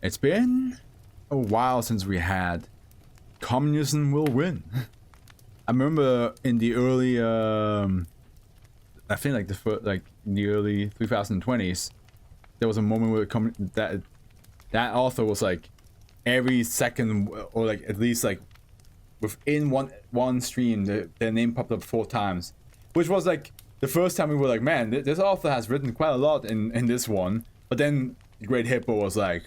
It's been a while since we had Communism Will Win. I remember in the early, I think like in the early 2020s, there was a moment where that author was like every second, or like at least like within one stream, their name popped up 4 times, which was like the first time we were like, man, this author has written quite a lot in this one. But then Great Hippo was like,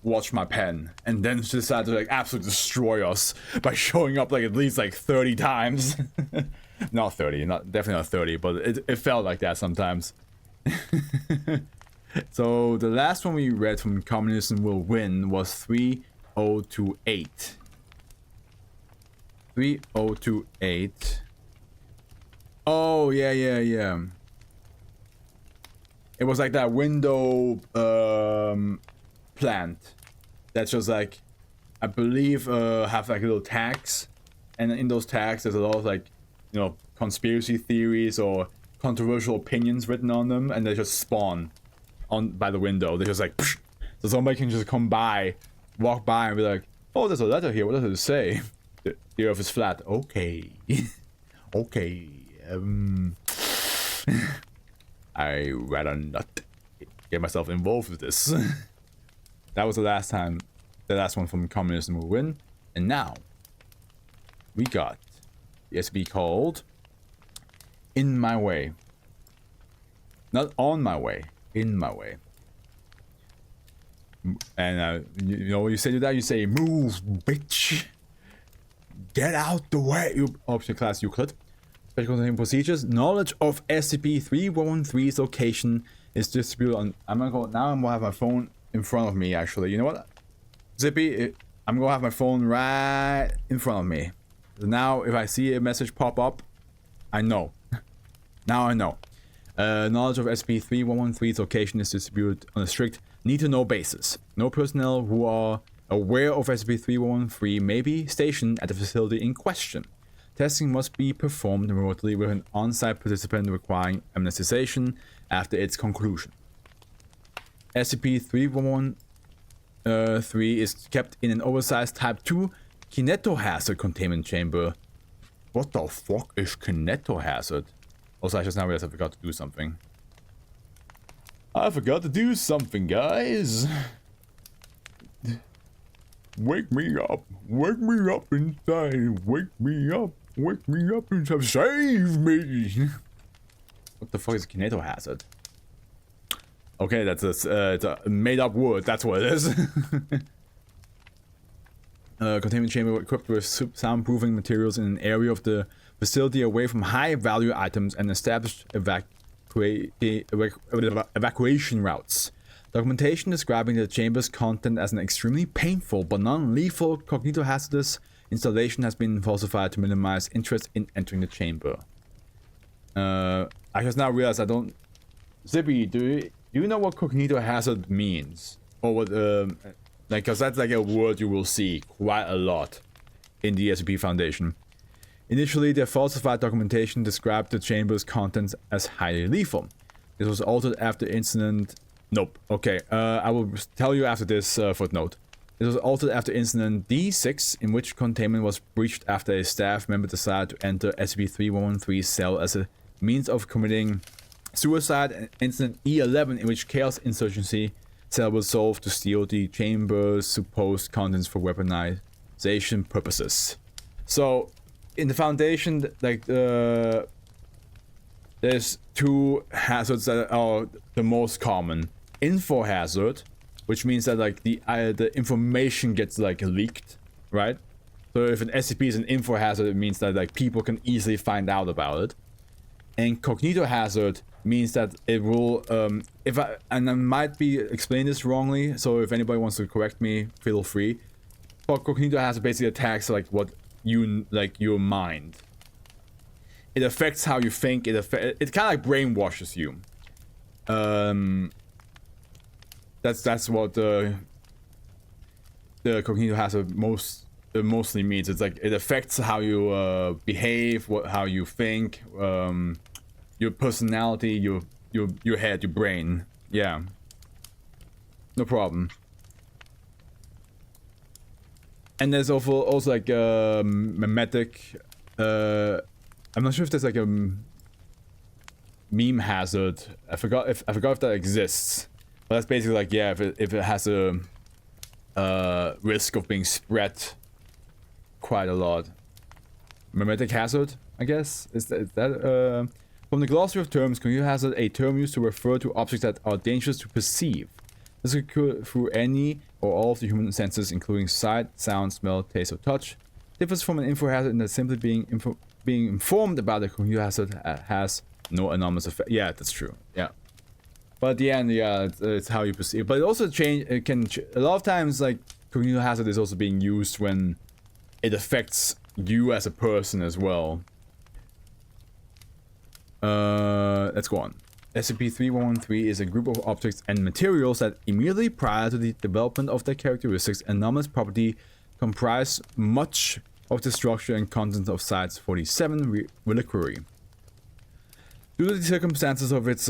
watch my pen, and then decided to like absolutely destroy us by showing up like at least like 30 times. Not 30, definitely not 30, but it felt like that sometimes. So the last one we read from Communism Will Win was 3028. 3028. Oh yeah. It was like that window plant that's just like, I believe have like little tags, and in those tags there's a lot of like, you know, conspiracy theories or controversial opinions written on them, and they just spawn on by the window. They're just like psh! So somebody can just come by, walk by and be like, oh, there's a letter here, what does it say? The earth is flat. Okay. Okay. I rather not get myself involved with this. That was the last one from Communism Will Win. And now we got the SCP called In My Way. Not on my way, in my way. And you know what you say to that? You say, move, bitch. Get out the way. Option class Euclid. Special containment procedures. Knowledge of SCP-3113's location is distributed on. I'm gonna have my phone in front of me. Actually, you know what, Zippy? I'm gonna have my phone right in front of me. So now, if I see a message pop up, I know. Now I know. Knowledge of SCP-3113's location is distributed on a strict need-to-know basis. No personnel who are aware of SCP-3113 may be stationed at the facility in question. Testing must be performed remotely with an on-site participant requiring amnestization after its conclusion. SCP-3113 is kept in an oversized Type 2 kinetohazard containment chamber. What the fuck is kinetohazard? Also, I just now realized I forgot to do something. I forgot to do something, guys. Wake me up inside, wake me up inside, save me. What the fuck is kinetohazard? Okay, that's it's a made-up word, that's what it is. Containment chamber equipped with soundproofing materials in an area of the facility away from high-value items and established evacuation routes. Documentation describing the chamber's content as an extremely painful but non-lethal cognitohazardous installation has been falsified to minimize interest in entering the chamber. I just now realized I don't. Zippy, do you know what cognitohazard means? Or what, like, cause that's like a word you will see quite a lot in the SCP Foundation. Initially, the falsified documentation described the chamber's contents as highly lethal. This was altered after incident. Nope. Okay, I will tell you after this footnote. It was altered after incident D6, in which containment was breached after a staff member decided to enter SCP-3113's cell as a means of committing suicide, and incident E11, in which Chaos Insurgency cell was solved to steal the chamber's supposed contents for weaponization purposes. So, in the Foundation, like, there's 2 hazards that are the most common. Info hazard, which means that like the information gets like leaked, right? So if an SCP is an info hazard, it means that like people can easily find out about it. And cognitohazard means that it will and I might be explaining this wrongly, so if anybody wants to correct me, feel free. But cognitohazard basically attacks like what you like your mind. It affects how you think. It kind of like brainwashes you. That's what the cognitohazard mostly means. It's like it affects how you behave, how you think, your personality, your head, your brain. Yeah. No problem. And there's also like mimetic. I'm not sure if there's like a meme hazard. I forgot if that exists. But that's basically like, yeah, if it has a risk of being spread quite a lot. Mimetic hazard, I guess? Is that from the glossary of terms, computer hazard, a term used to refer to objects that are dangerous to perceive. This occurs through any or all of the human senses, including sight, sound, smell, taste, or touch. Differs from an info hazard in that simply being informed about the computer hazard has no anomalous effect. Yeah, that's true. Yeah. But at the end, yeah, it's how you perceive. But it also it can a lot of times, like, computer hazard is also being used when it affects you as a person as well. Let's go on. SCP-3113 is a group of objects and materials that immediately prior to the development of their characteristics, anomalous property comprise much of the structure and contents of Site-47 reliquary. Due to the circumstances of its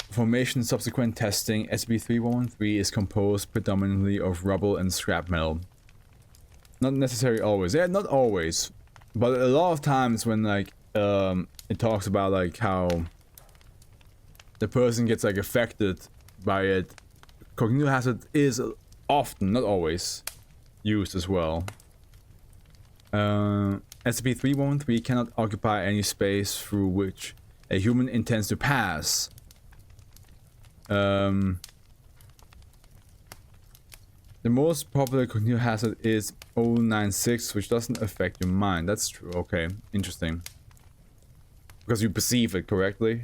formation and subsequent testing, SCP-3113 is composed predominantly of rubble and scrap metal. Not necessarily always. Yeah, not always. But a lot of times when, like, it talks about, like, how the person gets, like, affected by it, cognitive hazard is often, not always, used as well. SCP-3113 cannot occupy any space through which a human intends to pass. The most popular cognitive hazard is 096, which doesn't affect your mind. That's true. Okay, interesting. Because you perceive it correctly.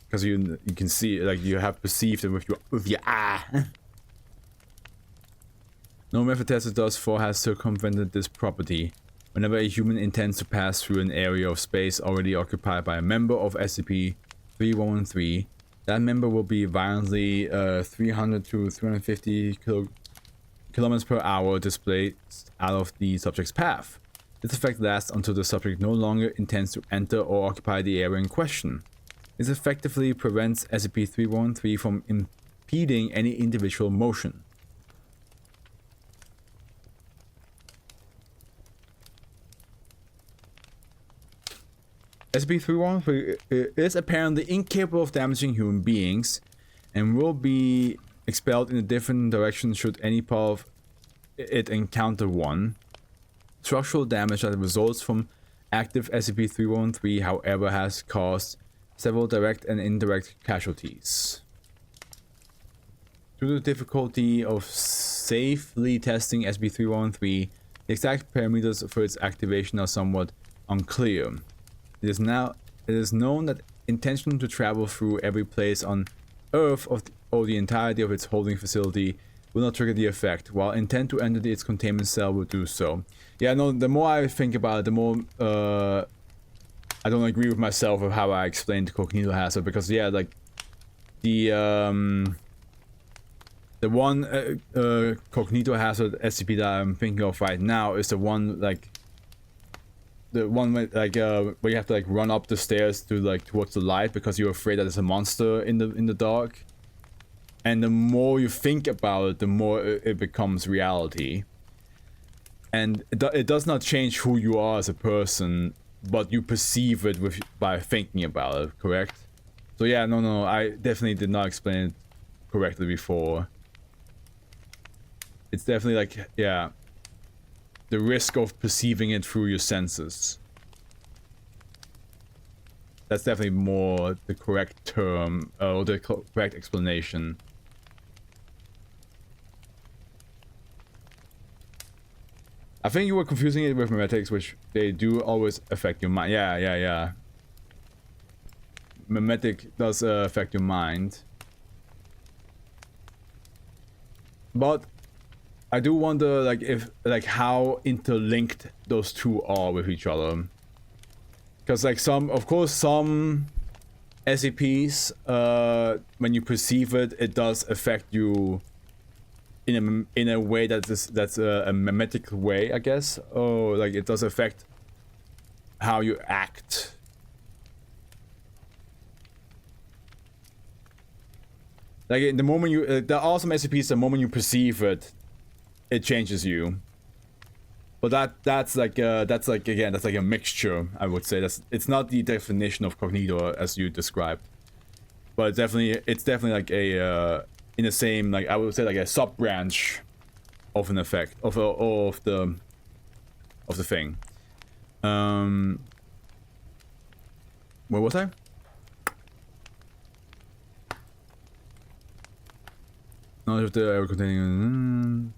Because you can see it, like you have perceived it with your eye. No method tested thus far has circumvented this property. Whenever a human intends to pass through an area of space already occupied by a member of SCP-3113, that member will be violently 300 to 350 kilometers per hour displaced out of the subject's path. This effect lasts until the subject no longer intends to enter or occupy the area in question. This effectively prevents SCP-3113 from impeding any individual motion. SCP-3113 is apparently incapable of damaging human beings and will be expelled in a different direction should any part of it encounter one. Structural damage that results from active SCP-3113, however, has caused several direct and indirect casualties. Due to the difficulty of safely testing SCP-3113, the exact parameters for its activation are somewhat unclear. It is known that intention to travel through every place on Earth or the entirety of its holding facility will not trigger the effect, while intent to enter its containment cell will do so. Yeah, no, the more I think about it, the more I don't agree with myself of how I explained cognitive hazard, because yeah, like the one cognitive hazard SCP that I'm thinking of right now is the one like where you have to like run up the stairs to like towards the light because you're afraid that there's a monster in the dark. And the more you think about it, the more it becomes reality. And it does not change who you are as a person, but you perceive it by thinking about it, correct? So yeah, no, I definitely did not explain it correctly before. It's definitely like, yeah, the risk of perceiving it through your senses. That's definitely more the correct term, or the correct explanation. I think you were confusing it with memetics, which they do always affect your mind. Yeah. Memetic does affect your mind. But I do wonder, like, how interlinked those two are with each other. Because, like, of course, some SCPs, when you perceive it, it does affect you in a way that's a memetic way, I guess. Or like it does affect how you act. Like in the moment you, the awesome SCPs, the moment you perceive it, it changes you. But that's like again, that's like a mixture. I would say it's not the definition of cognito as you described, but it's definitely like a in the same, like I would say, like a sub branch of an effect of the thing. Where was I? Knowledge of the area containing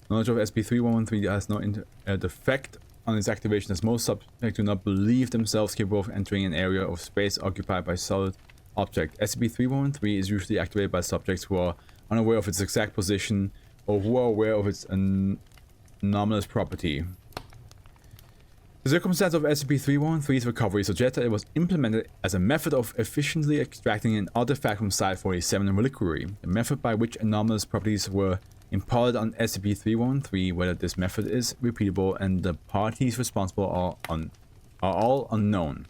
knowledge of SCP-3113 has no effect on its activation, as most subjects do not believe themselves capable of entering an area of space occupied by solid object. SCP-3113 is usually activated by subjects who are unaware of its exact position or who are aware of its anomalous property. The circumstance of SCP-3113's recovery suggests that it was implemented as a method of efficiently extracting an artifact from Site-47 reliquary. The method by which anomalous properties were imparted on SCP-3113, whether this method is repeatable, and the parties responsible are all unknown.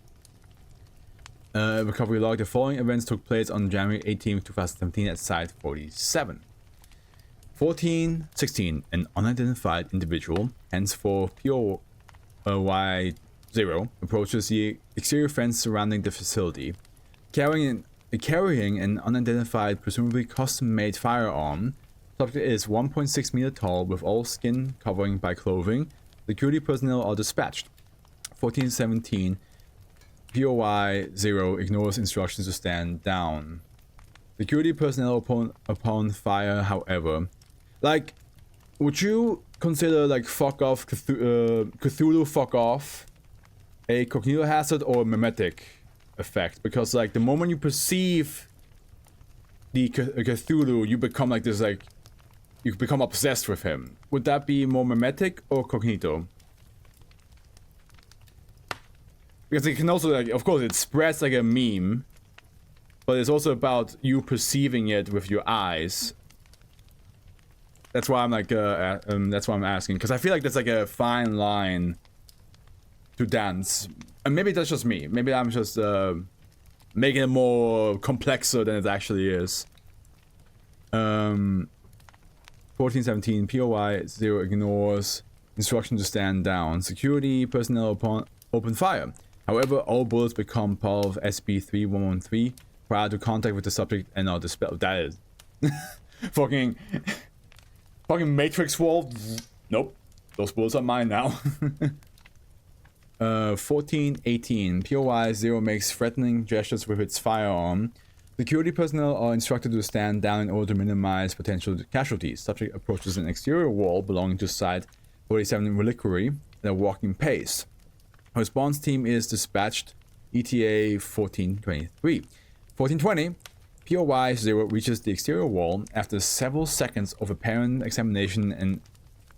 Recovery log. The following events took place on January 18, 2017 at Site-47. 1416. An unidentified individual, henceforth POY0, approaches the exterior fence surrounding the facility, carrying an unidentified, presumably custom-made firearm. Subject is 1.6 meters tall, with all skin covering by clothing. Security personnel are dispatched. 1417. POY0 ignores instructions to stand down. Security personnel upon fire, however. Like, would you consider, like, fuck off, Cthulhu fuck off, a cognito hazard or a mimetic effect? Because, like, the moment you perceive the Cthulhu, you become like this, like, you become obsessed with him. Would that be more mimetic or cognito? Because it can also, like, of course, it spreads like a meme, but it's also about you perceiving it with your eyes. That's why I'm like, that's why I'm asking, because I feel like there's like a fine line to dance, and maybe that's just me. Maybe I'm just making it more complexer than it actually is. 1417. POY0 ignores instruction to stand down. Security personnel open fire. However, all bullets become part of SCP-3113 prior to contact with the subject and are dispelled. That is fucking Matrix wall. Nope, those bullets are mine now. 1418. POY0 makes threatening gestures with its firearm. Security personnel are instructed to stand down in order to minimize potential casualties. Subject approaches an exterior wall belonging to Site-47 reliquary at a walking pace. A response team is dispatched. ETA 1423. 1420. POY0 reaches the exterior wall after several seconds of apparent examination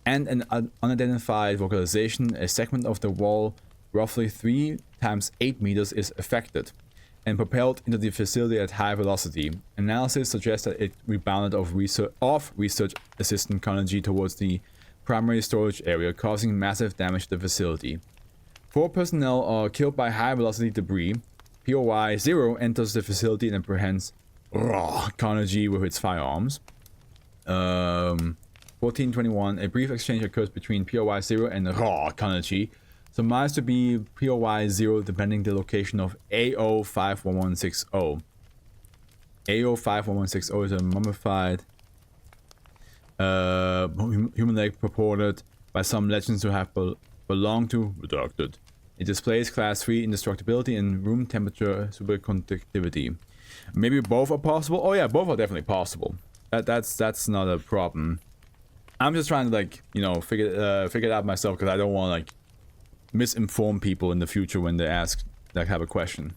and an unidentified vocalization. A segment of the wall, roughly 3 × 8 meters, is affected and propelled into the facility at high velocity. Analysis suggests that it rebounded off research assistant Carnegie towards the primary storage area, causing massive damage to the facility. 4 personnel are killed by high velocity debris. POY0 enters the facility and apprehends Carnegie with its firearms. 1421. A brief exchange occurs between POY0 and Carnegie, surmised to be POY0 depending the location of AO51160. AO51160 is a mummified human leg purported by some legends to have belonged to Redacted. It displays class 3 indestructibility and room temperature superconductivity. Maybe both are possible. Oh yeah, both are definitely possible. That's not a problem. I'm just trying to, like, you know, figure it out myself, because I don't want to, like, misinform people in the future when they ask, like, have a question.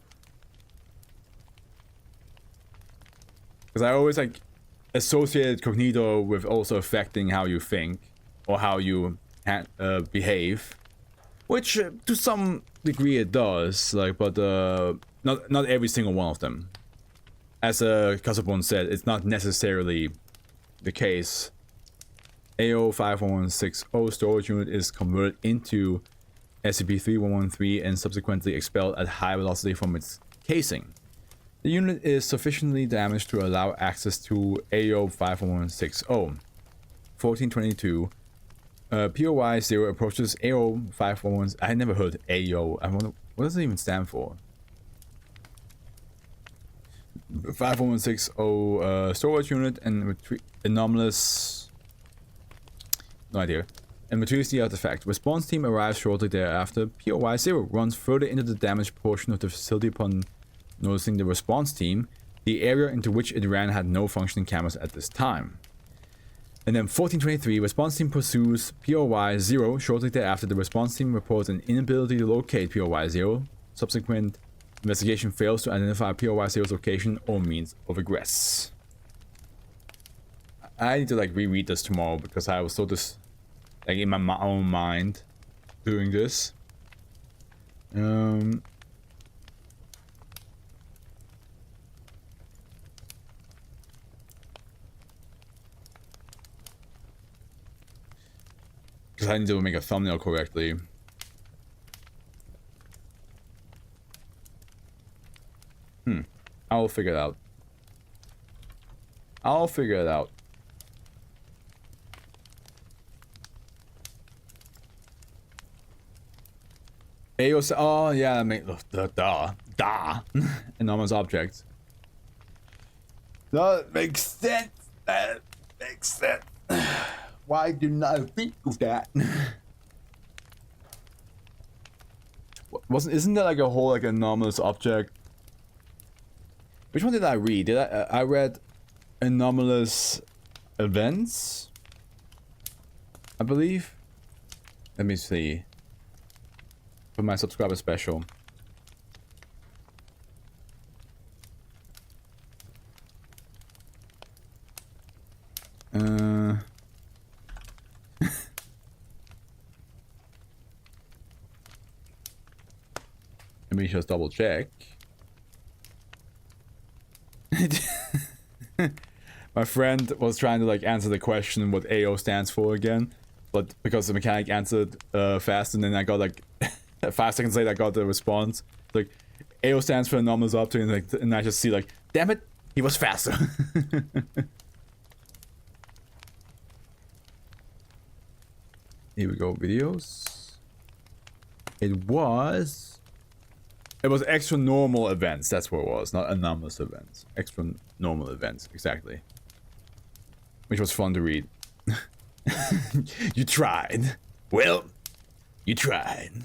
Because I always, like, associated cognito with also affecting how you think or how you behave, which to some degree it does, like, but not every single one of them. As Kasabon said, it's not necessarily the case. AO51160 storage unit is converted into SCP-3113 and subsequently expelled at high velocity from its casing. The unit is sufficiently damaged to allow access to AO 51160. 1422. POI 0 approaches AO 511. I never heard AO. I wonder, what does it even stand for? 51160 storage unit and anomalous. No idea. And retrieves the artifact. Response team arrives shortly thereafter. POI 0 runs further into the damaged portion of the facility upon noticing the response team. The area into which it ran had no functioning cameras at this time. And then 1423, response team pursues POI 0. Shortly thereafter, the response team reports an inability to locate POI 0. Subsequent investigation fails to identify POI 0's location or means of egress. I need to like reread this tomorrow because I was so just like in my own mind doing this. Because I need to make a thumbnail correctly. I'll figure it out. I'll figure it out. AOS. Oh yeah, enormous objects. That makes sense. That makes sense. Why didn't I think of that? Isn't there like a whole like anomalous object? Which one did I read? I read anomalous events, I believe. Let me see. For my subscriber special. Let me just double check. My friend was trying to like answer the question what AO stands for again, but because the mechanic answered fast, and then I got like 5 seconds later I got the response like AO stands for anomalous object, and like and I just see like damn it, he was faster. Here we go, videos. It was extra normal events. That's what it was, not anomalous events. Extra normal events, exactly. Which was fun to read. You tried. Well, you tried.